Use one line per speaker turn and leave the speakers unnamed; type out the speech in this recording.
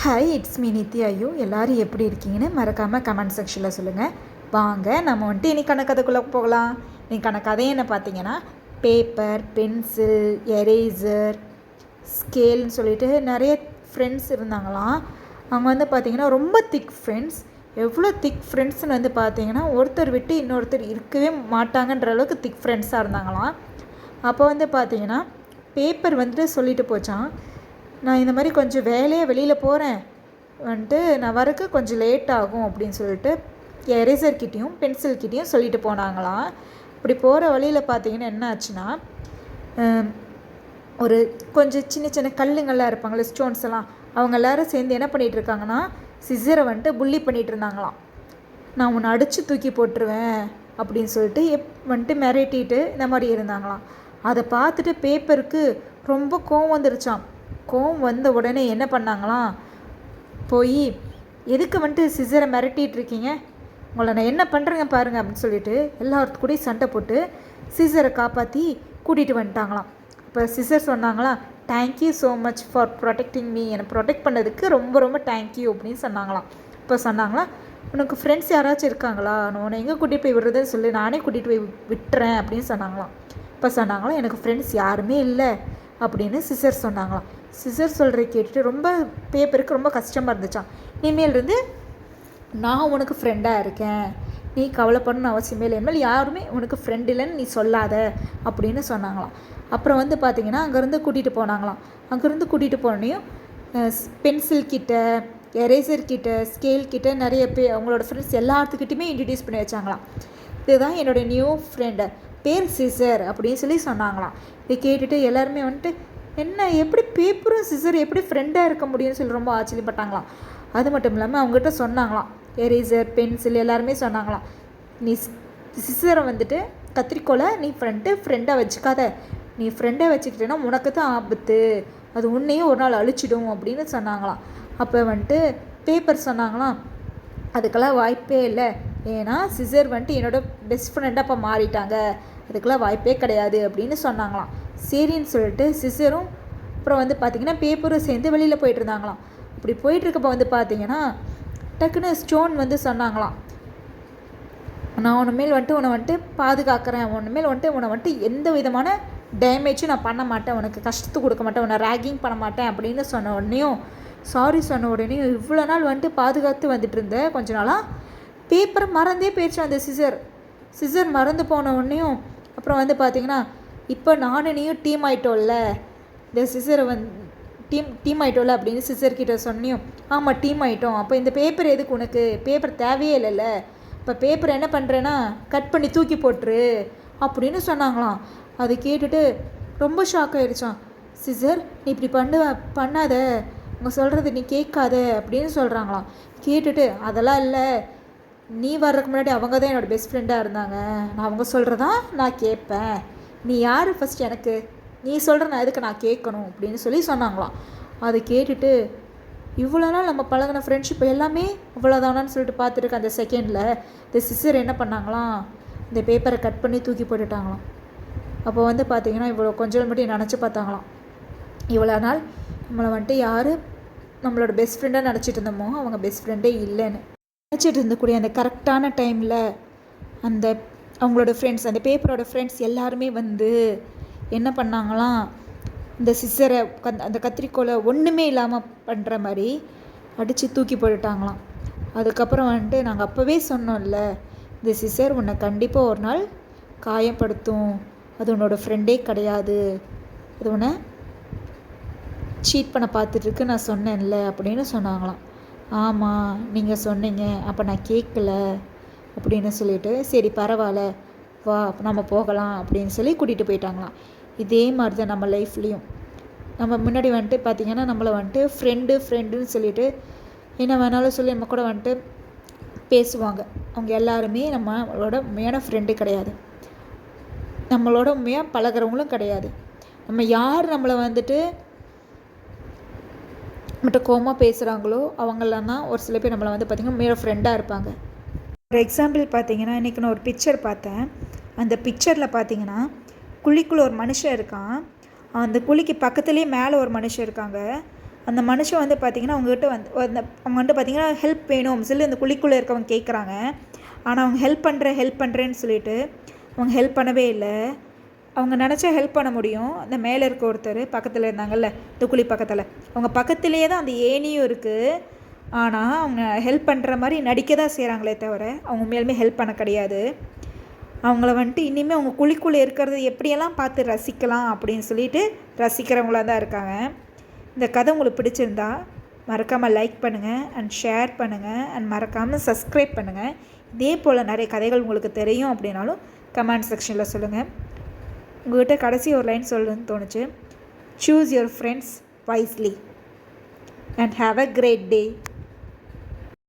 Hi, it's me Nithya. ஐயோ, எல்லோரும் எப்படி இருக்கீங்கன்னு மறக்காமல் கமெண்ட் செக்ஷனில் சொல்லுங்கள். வாங்க நம்ம வந்துட்டு இன்றைக்கான கதைக்குள்ளே போகலாம். இன்றைக்கான கதை என்ன பார்த்தீங்கன்னா, பேப்பர், பென்சில், எரேசர், ஸ்கேல்னு சொல்லிட்டு நிறைய ஃப்ரெண்ட்ஸ் இருந்தாங்களாம். அவங்க வந்து பார்த்திங்கன்னா ரொம்ப திக் ஃப்ரெண்ட்ஸ். எவ்வளோ திக் ஃப்ரெண்ட்ஸ்னு வந்து பார்த்திங்கன்னா, ஒருத்தர் விட்டு இன்னொருத்தர் இருக்கவே மாட்டாங்கன்ற அளவுக்கு திக் ஃப்ரெண்ட்ஸாக இருந்தாங்களாம். அப்போ வந்து பார்த்திங்கன்னா பேப்பர் வந்துட்டு சொல்லிட்டு போச்சான், நான் இந்த மாதிரி கொஞ்சம் வேலையாக வெளியில் போகிறேன் வந்துட்டு, நான் வரக்கு கொஞ்சம் லேட் ஆகும் அப்படின்னு சொல்லிட்டு எரேசர்கிட்டையும் பென்சில்கிட்டையும் சொல்லிட்டு போனாங்களாம். இப்படி போகிற வழியில் பார்த்தீங்கன்னா என்ன ஆச்சுன்னா, ஒரு கொஞ்சம் சின்ன சின்ன கல்லுங்கள்லாம் இருப்பாங்களே, ஸ்டோன்ஸ் எல்லாம், அவங்க எல்லோரும் சேர்ந்து என்ன பண்ணிகிட்டு இருக்காங்கன்னா, சிசரை வந்துட்டு புள்ளி பண்ணிகிட்டு இருந்தாங்களாம். நான் உன்னை அடித்து தூக்கி போட்டுருவேன் அப்படின்னு சொல்லிட்டு வந்துட்டு மிரட்டிட்டு இந்த மாதிரி இருந்தாங்களாம். அதை பார்த்துட்டு பேப்பருக்கு ரொம்ப கோவம் வந்துருச்சான். கோவம் வந்த உடனே என்ன பண்ணாங்களாம், போய் எதுக்கு வந்துட்டு சிசரை மிரட்டிகிட்டு இருக்கீங்க, உங்களை நான் என்ன பண்ணுறேங்க பாருங்கள் அப்படின்னு சொல்லிட்டு எல்லாத்துக்கூடையும் சண்டை போட்டு சிசரை காப்பாற்றி கூட்டிகிட்டு வந்துட்டாங்களாம். இப்போ சிசர் சொன்னாங்களாம், thank you so much for protecting me, என்னை ப்ரொடெக்ட் பண்ணதுக்கு ரொம்ப ரொம்ப தேங்க்யூ அப்படின்னு சொன்னாங்களாம். இப்போ சொன்னாங்களாம், உனக்கு ஃப்ரெண்ட்ஸ் யாராச்சும் இருக்காங்களா, நான் உன்னை எங்கே கூட்டிகிட்டு போய் விடுறதுன்னு சொல்லி நானே கூட்டிகிட்டு போய் விட்டுறேன் அப்படின்னு சொன்னாங்களாம். இப்போ சொன்னாங்களாம், எனக்கு ஃப்ரெண்ட்ஸ் யாருமே இல்லை அப்படின்னு சிசர் சொன்னாங்களாம். சிசர் சொல்கிறத கேட்டுட்டு ரொம்ப பேப்பருக்கு ரொம்ப கஷ்டமாக இருந்துச்சான். இனிமேலிருந்து நான் உனக்கு ஃப்ரெண்டாக இருக்கேன், நீ கவலைப்படணும்னு அவசியமே இல்லை, இனிமேல் யாருமே உனக்கு ஃப்ரெண்ட் இல்லைன்னு நீ சொல்லாத அப்படின்னு சொன்னாங்களாம். அப்புறம் வந்து பார்த்திங்கன்னா அங்கேருந்து கூட்டிகிட்டு போனாங்களாம். அங்கேருந்து கூட்டிகிட்டு போனோன்னையும் பென்சில் கிட்ட, எரேசர் கிட்ட, ஸ்கேல் கிட்ட நிறைய அவங்களோட ஃப்ரெண்ட்ஸ் எல்லாத்துக்கிட்டையுமே இன்ட்ரடியூஸ் பண்ணி வச்சாங்களாம். இதுதான் என்னோடய நியூ ஃப்ரெண்டு, பேர் சிசர் அப்படின்னு சொல்லி சொன்னாங்களாம். இதை கேட்டுட்டு எல்லாருமே வந்துட்டு, என்ன எப்படி பேப்பரும் சிசர் எப்படி ஃப்ரெண்டாக இருக்க முடியும்னு சொல்லி ரொம்ப ஆச்சரியப்பட்டாங்களாம். அது மட்டும் இல்லாமல் அவங்ககிட்ட சொன்னாங்களாம், எரேசர், பென்சில் எல்லாருமே சொன்னாங்களாம், நீ சிசரை வந்துட்டு கத்திரிக்கோலை நீ ஃப்ரெண்டாக வச்சுக்காத, நீ ஃப்ரெண்டாக வச்சுக்கிட்டேன்னா உனக்கு தான் ஆபத்து, அது உன்னையும் ஒரு நாள் அழிச்சிடும் அப்படின்னு சொன்னாங்களாம். அப்போ வந்துட்டு பேப்பர் சொன்னாங்களாம், அதுக்கெல்லாம் வாய்ப்பே இல்லை, ஏன்னா சிசர் வந்துட்டு என்னோடய பெஸ்ட் ஃப்ரெண்டாக இப்போ மாறிட்டாங்க, அதுக்கெல்லாம் வாய்ப்பே கிடையாது அப்படின்னு சொன்னாங்களாம். சரின்னு சொல்லிட்டு சிசரும் அப்புறம் வந்து பார்த்திங்கன்னா பேப்பரும் சேர்ந்து வெளியில் போயிட்டு இருந்தாங்களாம். அப்படி போயிட்டுருக்கப்போ வந்து பார்த்திங்கன்னா டக்குன்னு ஸ்டோன் வந்து சொன்னாங்களாம், நான் உன்னைமேல் வந்துட்டு உன்னை வந்துட்டு பாதுகாக்கிறேன், உன்னைமேல் வந்துட்டு உன்னை வந்துட்டு எந்த விதமான டேமேஜும் நான் பண்ண மாட்டேன், உனக்கு கஷ்டத்தை கொடுக்க மாட்டேன், உன்னை ரேகிங் பண்ண மாட்டேன் அப்படின்னு சொன்ன உடனேயும், சாரி சொன்ன உடனேயும், இவ்வளோ நாள் வந்துட்டு பாதுகாத்து வந்துட்டு இருந்தேன் கொஞ்ச நாளாக பேப்பரை மறந்தே போயிடுச்சு அந்த சிசர் மறந்து போன உடனேயும், அப்புறம் வந்து பார்த்திங்கன்னா இப்போ நானும் நீயும் டீம் ஆகிட்டோம்ல, இந்த சிசரை டீம் ஆகிட்டோம்ல அப்படின்னு சிசர்கிட்ட சொன்னியும், ஆமாம் டீம் ஆகிட்டோம், அப்போ இந்த பேப்பர் எதுக்கு உனக்கு, பேப்பர் தேவையே இல்லைல்ல, இப்போ பேப்பர் என்ன பண்ணுறேன்னா கட் பண்ணி தூக்கி போட்டுரு அப்படின்னு சொன்னாங்களாம். அதை கேட்டுட்டு ரொம்ப ஷாக் ஆகிடுச்சான். சிசர் நீ இப்படி பண்ணாத, அவங்க சொல்கிறது நீ கேட்காத அப்படின்னு சொல்கிறாங்களாம். கேட்டுட்டு, அதெல்லாம் இல்லை, நீ வர்றதுக்கு முன்னாடி அவங்க தான் என்னோடய பெஸ்ட் ஃப்ரெண்டாக இருந்தாங்க, நான் அவங்க சொல்கிறதா நான் கேட்பேன், நீ யார் ஃபஸ்ட் எனக்கு, நீ சொல்கிற நான் எதுக்கு நான் கேட்கணும் அப்படின்னு சொல்லி சொன்னாங்களாம். அதை கேட்டுட்டு, இவ்வளோ நாள் நம்ம பழகின ஃப்ரெண்ட்ஷிப் எல்லாமே இவ்வளோதானான்னு சொல்லிட்டு பார்த்துருக்க அந்த செகண்டில் இந்த சிசர் என்ன பண்ணாங்களாம், இந்த பேப்பரை கட் பண்ணி தூக்கி போட்டுட்டாங்களாம். அப்போ வந்து பார்த்திங்கன்னா இவ்வளோ கொஞ்சம் மட்டும் நினச்சி பார்த்தாங்களாம், இவ்வளோ நாள் நம்மளை வந்துட்டு யார் நம்மளோட பெஸ்ட் ஃப்ரெண்டாக நினச்சிட்டு இருந்தோமோ அவங்க பெஸ்ட் ஃப்ரெண்டே இல்லைன்னு நினச்சிட்டு இருந்தக்கூடிய அந்த கரெக்டான டைமில் அந்த அவங்களோட ஃப்ரெண்ட்ஸ், அந்த பேப்பரோட ஃப்ரெண்ட்ஸ் எல்லாருமே வந்து என்ன பண்ணாங்களாம், இந்த சிசரை அந்த கத்திரிக்கோலை ஒன்றுமே இல்லாமல் பண்ணுற மாதிரி அடித்து தூக்கி போட்டுட்டாங்களாம். அதுக்கப்புறம் வந்துட்டு, நாங்கள் அப்போவே சொன்னோம்ல, இந்த சிசர் உன்னை கண்டிப்பாக ஒரு நாள் காயப்படுத்தும், அது உன்னோட ஃப்ரெண்டே கிடையாது, அது உன்னை சீட் பண்ண பார்த்துட்ருக்கு நான் சொன்னேன்ல அப்படின்னு சொன்னாங்களாம். ஆமாம் நீங்கள் சொன்னீங்க, அப்போ நான் கேட்கல அப்படின்னு சொல்லிட்டு, சரி பரவாயில்ல வா நம்ம போகலாம் அப்படின்னு சொல்லி கூட்டிகிட்டு போயிட்டாங்களாம். இதே மாதிரி தான் நம்ம லைஃப்லேயும் நம்ம முன்னாடி வந்துட்டு பார்த்திங்கன்னா நம்மளை வந்துட்டு ஃப்ரெண்டுன்னு சொல்லிட்டு என்ன வேணாலும் சொல்லி நம்ம கூட வந்துட்டு பேசுவாங்க. அவங்க எல்லாருமே நம்மளோட உண்மையான ஃப்ரெண்டு கிடையாது, நம்மளோட உண்மையாக பழகிறவங்களும் கிடையாது. நம்ம யார் நம்மளை வந்துட்டு மட்டும் கோவமாக பேசுகிறாங்களோ அவங்களாம் தான் ஒரு சில பேர் நம்மளை வந்து பார்த்திங்கன்னா உண்மையான ஃப்ரெண்டாக இருப்பாங்க. ஒரு எக்ஸாம்பிள் பார்த்தீங்கன்னா, இன்றைக்கி நான் ஒரு பிக்சர் பார்த்தேன். அந்த பிக்சரில் பார்த்தீங்கன்னா குழிக்குள்ளே ஒரு மனுஷன் இருக்கான், அந்த குழிக்கு பக்கத்துலேயே மேலே ஒரு மனுஷன் இருக்காங்க. அந்த மனுஷன் வந்து பார்த்திங்கன்னா அவங்ககிட்ட அவங்க வந்து பார்த்திங்கன்னா ஹெல்ப் வேணும் சொல்லி அந்த குழிக்குள்ளே இருக்கவங்க கேட்குறாங்க. ஆனால் அவங்க ஹெல்ப் பண்ணுறேன்னு சொல்லிட்டு அவங்க ஹெல்ப் பண்ணவே இல்லை. அவங்க நினச்சா ஹெல்ப் பண்ண முடியும். அந்த மேலே இருக்க ஒருத்தர் பக்கத்தில் இருந்தாங்கல்ல, இந்த குழி பக்கத்தில், அவங்க பக்கத்துலேயே தான் அந்த ஏணியும் இருக்குது. ஆனால் அவங்க ஹெல்ப் பண்ணுற மாதிரி நடிக்க தான் செய்கிறாங்களே தவிர அவங்க உண்மையாலுமே ஹெல்ப் பண்ண கிடையாது. அவங்கள வந்துட்டு இனிமேல் அவங்க குழிக்குள்ளே இருக்கிறது எப்படியெல்லாம் பார்த்து ரசிக்கலாம் அப்படின்னு சொல்லிட்டு ரசிக்கிறவங்களாக தான் இருக்காங்க. இந்த கதை உங்களுக்கு பிடிச்சிருந்தா மறக்காமல் லைக் பண்ணுங்கள் அண்ட் ஷேர் பண்ணுங்கள் அண்ட் மறக்காமல் சப்ஸ்கிரைப் பண்ணுங்கள். இதே போல் நிறைய கதைகள் உங்களுக்கு தெரியும் அப்படின்னாலும் கமெண்ட் செக்ஷனில் சொல்லுங்கள். உங்கள்கிட்ட கடைசி ஒரு லைன் சொல்லணும்னு தோணுச்சு. Choose your friends wisely and have a great day.